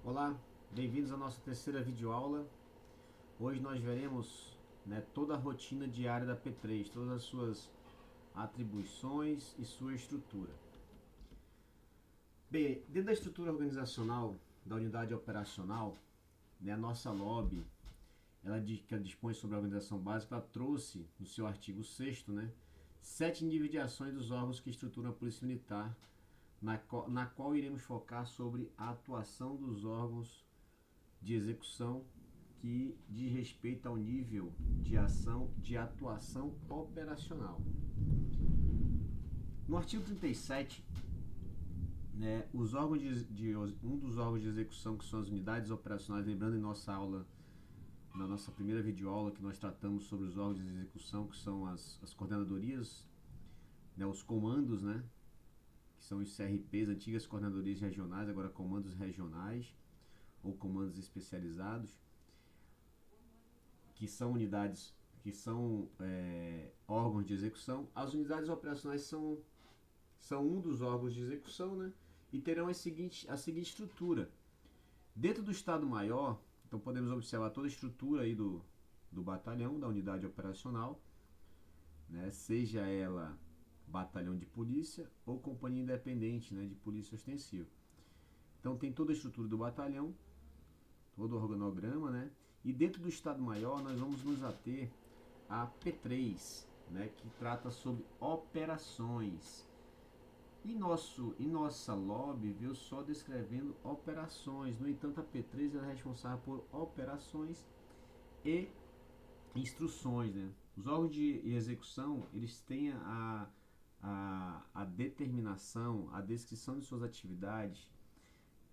Olá, bem-vindos à nossa terceira videoaula. Hoje nós veremos toda a rotina diária da P3, todas as suas atribuições e sua estrutura. Bem, dentro da estrutura organizacional da unidade operacional, a nossa LOB, que ela dispõe sobre a organização básica, ela trouxe no seu artigo 6º, 7 níveis de ações dos órgãos que estruturam a Polícia Militar, na qual iremos focar sobre a atuação dos órgãos de execução que diz respeito ao nível de ação de atuação operacional. No artigo 37, os órgãos um dos órgãos de execução, que são as unidades operacionais, lembrando em nossa aula, na nossa primeira videoaula, que nós tratamos sobre os órgãos de execução, que são as coordenadorias, os comandos, que são os CRPs, antigas coordenadorias regionais, agora comandos regionais ou comandos especializados, que são unidades, que são órgãos de execução. As unidades operacionais são um dos órgãos de execução, e terão a seguinte estrutura. Dentro do Estado-Maior, então podemos observar toda a estrutura aí do batalhão, da unidade operacional, seja ela batalhão de polícia ou companhia independente, de polícia ostensiva. Então tem toda a estrutura do batalhão, todo o organograma, e dentro do Estado-Maior nós vamos nos ater a P3, que trata sobre operações. E nossa LOB veio só descrevendo operações. No entanto, a P3 é responsável por operações e instruções. Os órgãos de execução, eles têm a determinação, a descrição de suas atividades,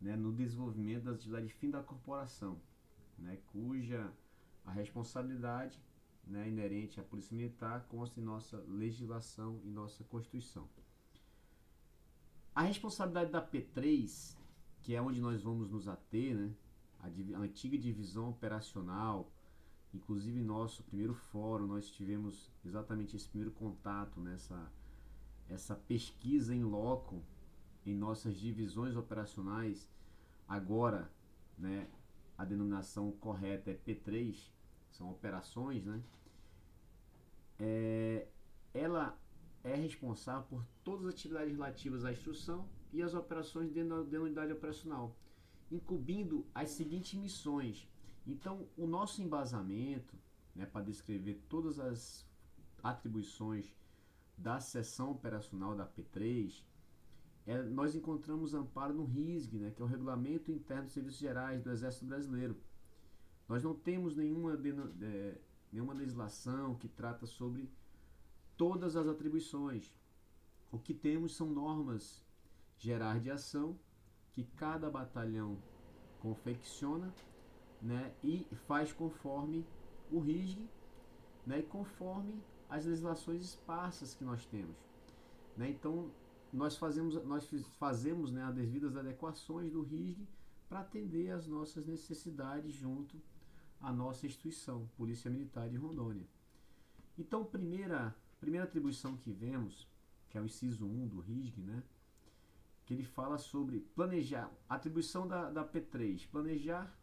no desenvolvimento das atividades de fim da corporação, cuja a responsabilidade inerente à Polícia Militar consta em nossa legislação e nossa Constituição. A responsabilidade da P3, que é onde nós vamos nos ater, a antiga divisão operacional, inclusive em nosso primeiro fórum nós tivemos exatamente esse primeiro contato, essa pesquisa em loco em nossas divisões operacionais. Agora, a denominação correta é P3, são operações, ela é responsável por todas as atividades relativas à instrução e às operações dentro da unidade operacional, incumbindo as seguintes missões. Então, o nosso embasamento, para descrever todas as atribuições da seção operacional da P3, nós encontramos amparo no RISG, que é o Regulamento Interno dos Serviços Gerais do Exército Brasileiro. Nós não temos nenhuma legislação que trata sobre todas as atribuições. O que temos são normas gerais de ação que cada batalhão confecciona, e faz conforme o RISG, e conforme as legislações esparsas que nós temos. Então, nós fazemos as devidas adequações do RISG para atender às nossas necessidades junto à nossa instituição, Polícia Militar de Rondônia. Então, primeira atribuição que vemos, que é o inciso 1 do RISG, que ele fala sobre planejar, atribuição da P3, planejar,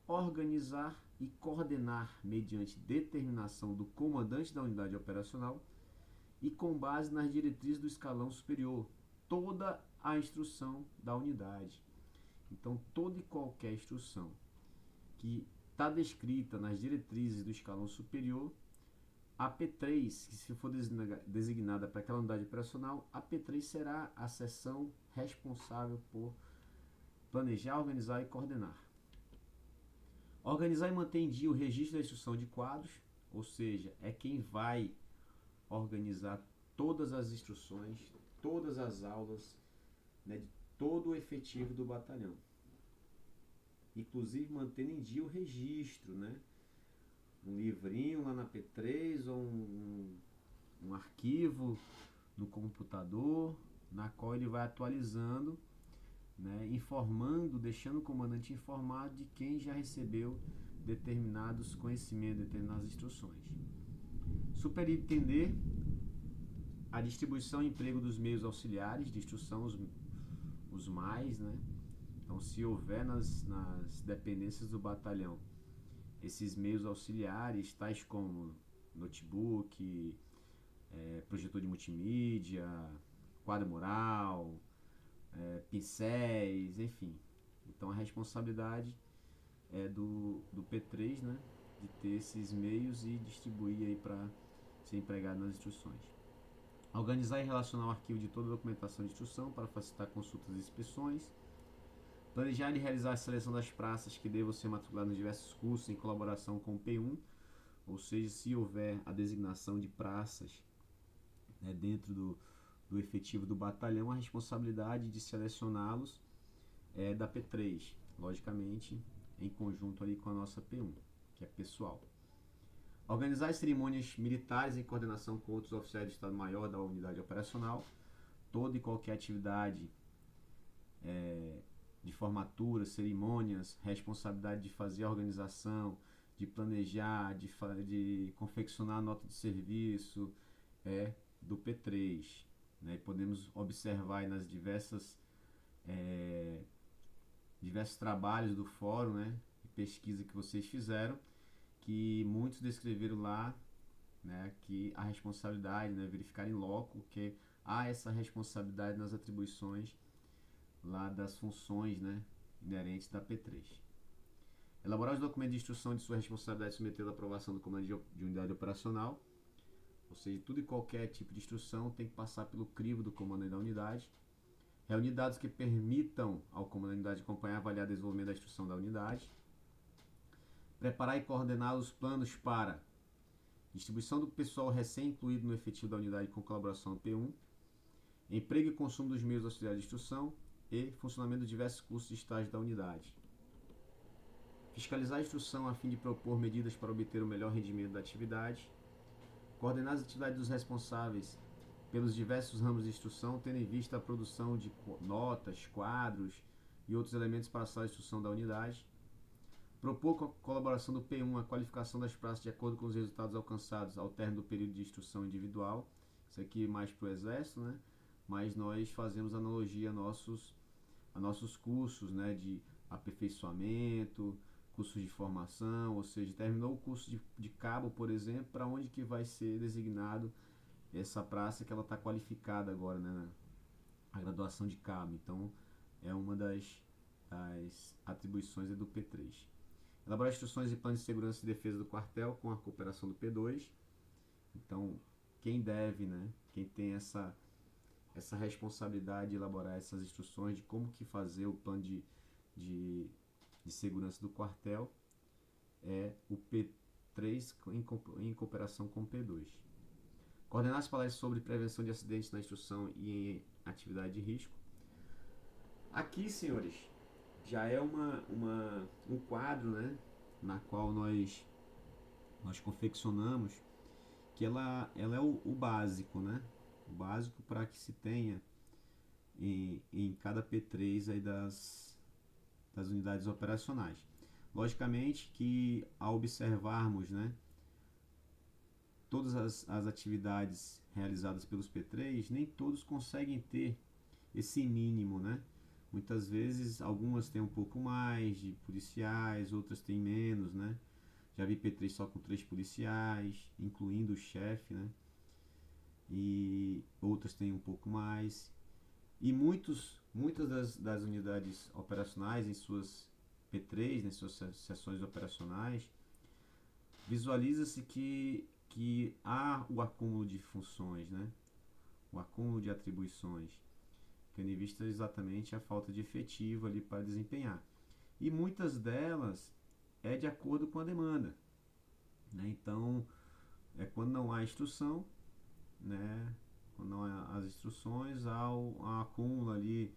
organizar e coordenar mediante determinação do comandante da unidade operacional e com base nas diretrizes do escalão superior, toda a instrução da unidade. Então, toda e qualquer instrução que está descrita nas diretrizes do escalão superior, a P3, que se for designada para aquela unidade operacional, a P3 será a seção responsável por planejar, organizar e coordenar. Organizar e manter em dia o registro da instrução de quadros, ou seja, é quem vai organizar todas as instruções, todas as aulas, de todo o efetivo do batalhão. Inclusive mantendo em dia o registro, um livrinho lá na P3 ou um arquivo no computador, na qual ele vai atualizando, informando, deixando o comandante informado de quem já recebeu determinados conhecimentos, determinadas instruções. Superintender a distribuição e emprego dos meios auxiliares de instrução, os mais, né? Então, se houver nas dependências do batalhão esses meios auxiliares, tais como notebook, projetor de multimídia, quadro mural, pincéis, enfim. Então, a responsabilidade é do P3, né? De ter esses meios e distribuir aí para ser empregado nas instruções. Organizar e relacionar o arquivo de toda a documentação de instrução para facilitar consultas e inspeções. Planejar e realizar a seleção das praças que devam ser matriculadas nos diversos cursos em colaboração com o P1, ou seja, se houver a designação de praças, né, dentro do efetivo do batalhão, a responsabilidade de selecioná-los é da P3, logicamente em conjunto ali com a nossa P1, que é pessoal. Organizar as cerimônias militares em coordenação com outros oficiais de Estado-Maior da unidade operacional. Toda e qualquer atividade de formatura, cerimônias, responsabilidade de fazer a organização, de planejar, de confeccionar a nota de serviço, é do P3. Né? Podemos observar aí nas diversos trabalhos do fórum, né, e pesquisa que vocês fizeram, que muitos descreveram lá, né, que a responsabilidade, né, verificar em loco que há essa responsabilidade nas atribuições lá das funções, né, inerentes da P3. Elaborar os documentos de instrução de sua responsabilidade submetê-la à aprovação do comando de unidade operacional, ou seja, tudo e qualquer tipo de instrução tem que passar pelo crivo do comando da unidade. Reunir dados que permitam ao comando da unidade acompanhar e avaliar o desenvolvimento da instrução da unidade. Preparar e coordenar os planos para distribuição do pessoal recém-incluído no efetivo da unidade com colaboração do P1, emprego e consumo dos meios auxiliares de instrução e funcionamento de diversos cursos de estágio da unidade. Fiscalizar a instrução a fim de propor medidas para obter o melhor rendimento da atividade. Coordenar as atividades dos responsáveis pelos diversos ramos de instrução, tendo em vista a produção de notas, quadros e outros elementos para a sala de instrução da unidade. Propor com a colaboração do P1 a qualificação das praças de acordo com os resultados alcançados ao término do período de instrução individual. Isso aqui mais para o Exército, né? Mas nós fazemos analogia a nossos cursos, né, de aperfeiçoamento, cursos de formação, ou seja, terminou o curso de cabo, por exemplo, para onde que vai ser designado essa praça que ela está qualificada agora, né? A graduação de cabo. Então, é uma das atribuições do P3. Elaborar instruções e planos de segurança e defesa do quartel com a cooperação do P2. Então, quem deve, né? Quem tem essa responsabilidade de elaborar essas instruções de como que fazer o plano de segurança do quartel é o P3 em cooperação com o P2. Coordenar as palestras sobre prevenção de acidentes na instrução e em atividade de risco. Aqui, senhores, já é um quadro, né, na qual nós confeccionamos, que ela é o básico, né? O básico para que se tenha em cada P3 aí das unidades operacionais. Logicamente que ao observarmos, né, todas as atividades realizadas pelos P3, nem todos conseguem ter esse mínimo, né? Muitas vezes algumas têm um pouco mais de policiais, outras têm menos, né? Já vi P3 só com 3 policiais, incluindo o chefe, né? E outras têm um pouco mais. E muitas das unidades operacionais em suas P3, nas suas seções operacionais, visualiza-se que há o acúmulo de funções, né? O acúmulo de atribuições, tendo em vista exatamente a falta de efetivo ali para desempenhar. E muitas delas é de acordo com a demanda, né? Então, quando não há instrução, né? Quando não há as instruções, há o acúmulo ali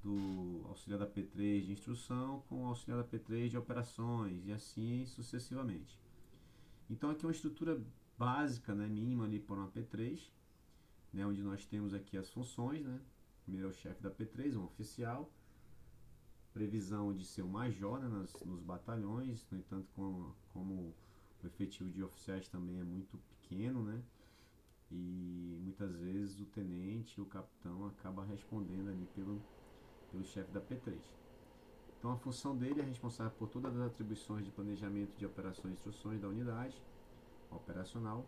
do auxiliar da P3 de instrução com o auxiliar da P3 de operações e assim sucessivamente. Então aqui é uma estrutura básica, né, mínima ali para uma P3, né, onde nós temos aqui as funções, né? Primeiro é o chefe da P3, um oficial, previsão de ser um major, né, nos batalhões, no entanto como o efetivo de oficiais também é muito pequeno, né? E muitas vezes o tenente, o capitão acaba respondendo ali pelo chefe da P3. Então a função dele é responsável por todas as atribuições de planejamento de operações e instruções da unidade operacional,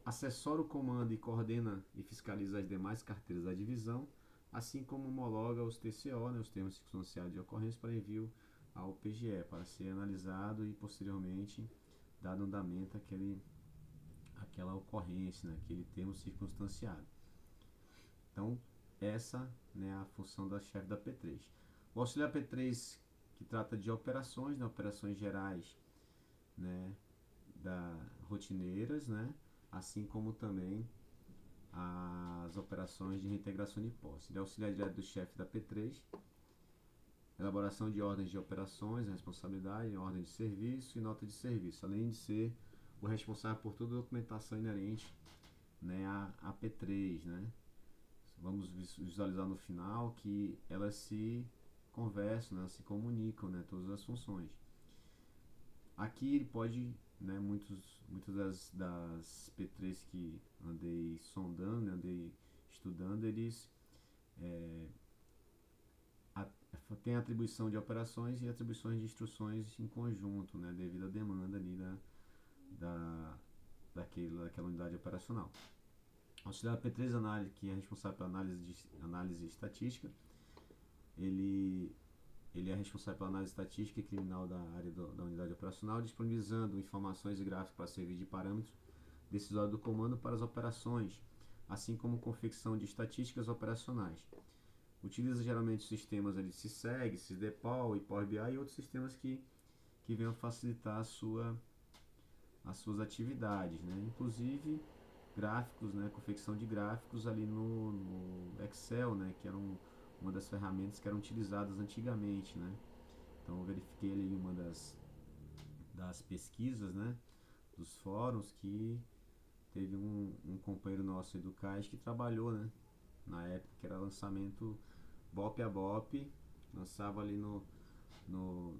assessora o comando e coordena e fiscaliza as demais carteiras da divisão, assim como homologa os TCO, né, os termos circunstanciados de ocorrência, para envio ao PGE, para ser analisado e posteriormente dado andamento àquela ocorrência, né, aquele termo circunstanciado. Então, essa, né, é a função da chefe da P3. O auxiliar P3, que trata de operações, né, operações gerais, né, rotineiras, né, assim como também as operações de reintegração de posse. Ele é auxiliar direto do chefe da P3, elaboração de ordens de operações, responsabilidade, ordem de serviço e nota de serviço, além de ser o responsável por toda a documentação inerente, né, à P3, né. Vamos visualizar no final que elas se conversam, né, se comunicam, né, todas as funções. Aqui ele pode, né, muitas das P3 que andei sondando, né, andei estudando, eles têm atribuição de operações e atribuições de instruções em conjunto, né, devido à demanda ali daquela unidade operacional. O auxiliar P3 análise, que é responsável pela análise estatística, ele é responsável pela análise estatística e criminal da área da unidade operacional, disponibilizando informações e gráficos para servir de parâmetro decisório do comando para as operações, assim como confecção de estatísticas operacionais. Utiliza geralmente sistemas ali SysEG, SysDepal e Power BI e outros sistemas que venham facilitar as suas atividades, né? Inclusive gráficos, né? Confecção de gráficos ali no Excel, né? Que era uma das ferramentas que eram utilizadas antigamente, né? Então eu verifiquei ali uma das pesquisas, né? Dos fóruns que teve um companheiro nosso do CAIS que trabalhou, né? Na época que era lançamento BOP a BOP, lançava ali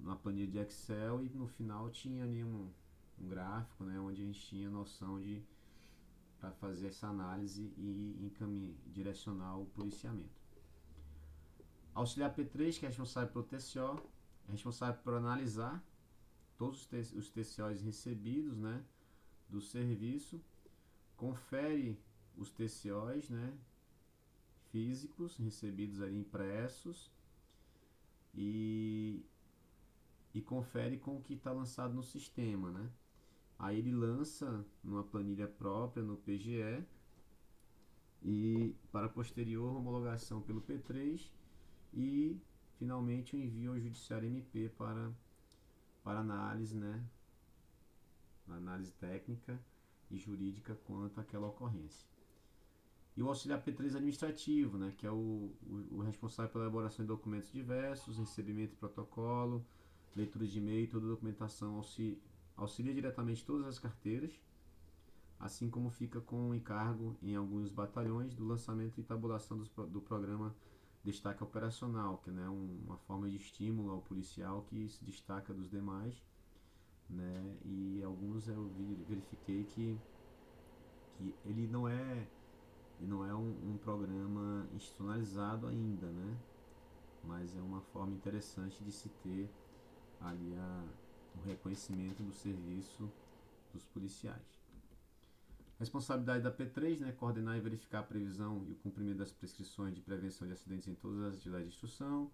na planilha de Excel e no final tinha ali um gráfico, né? Onde a gente tinha noção para fazer essa análise e direcionar o policiamento. Auxiliar P3, que é responsável pelo TCO, é responsável por analisar todos os TCOs recebidos, né, do serviço, confere os TCOs, né, físicos recebidos ali impressos e confere com o que está lançado no sistema, né. Aí ele lança numa planilha própria no PGE e para posterior homologação pelo P3 e finalmente o envio ao Judiciário MP para análise, né, análise técnica e jurídica quanto àquela ocorrência. E o auxiliar P3 administrativo, né, que é o responsável pela elaboração de documentos diversos, recebimento de protocolo, leitura de e-mail, toda a documentação, auxilia diretamente todas as carteiras, assim como fica com o encargo em alguns batalhões do lançamento e tabulação do programa Destaque Operacional, que é, né, uma forma de estímulo ao policial que se destaca dos demais, né, e alguns eu verifiquei que ele não é um programa institucionalizado ainda, né, mas é uma forma interessante de se ter ali o reconhecimento do serviço dos policiais. Responsabilidade da P3, né, coordenar e verificar a previsão e o cumprimento das prescrições de prevenção de acidentes em todas as atividades de instrução,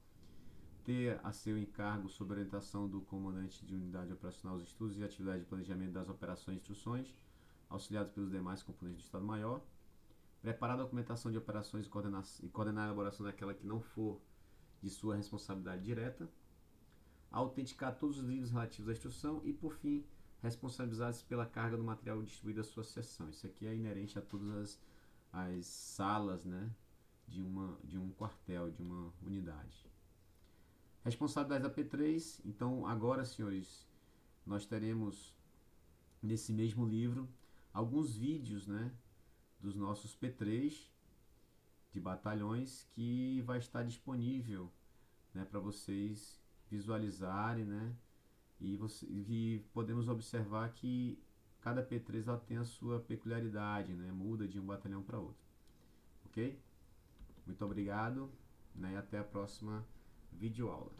ter a seu encargo sob orientação do comandante de unidade operacional os estudos e atividades de planejamento das operações e instruções, auxiliados pelos demais componentes do Estado-Maior, preparar a documentação de operações e coordenar a elaboração daquela que não for de sua responsabilidade direta, autenticar todos os livros relativos à instrução e, por fim, responsabilizar-se pela carga do material distribuído à sua seção. Isso aqui é inerente a todas as salas, né, de um quartel, de uma unidade. Responsabilidade da P3. Então, agora, senhores, nós teremos nesse mesmo livro alguns vídeos, né, dos nossos P3 de batalhões que vai estar disponível, né, para vocês visualizarem, né, E podemos observar que cada P3 ela tem a sua peculiaridade, né? Muda de um batalhão para outro. Ok? Muito obrigado, né? E até a próxima videoaula.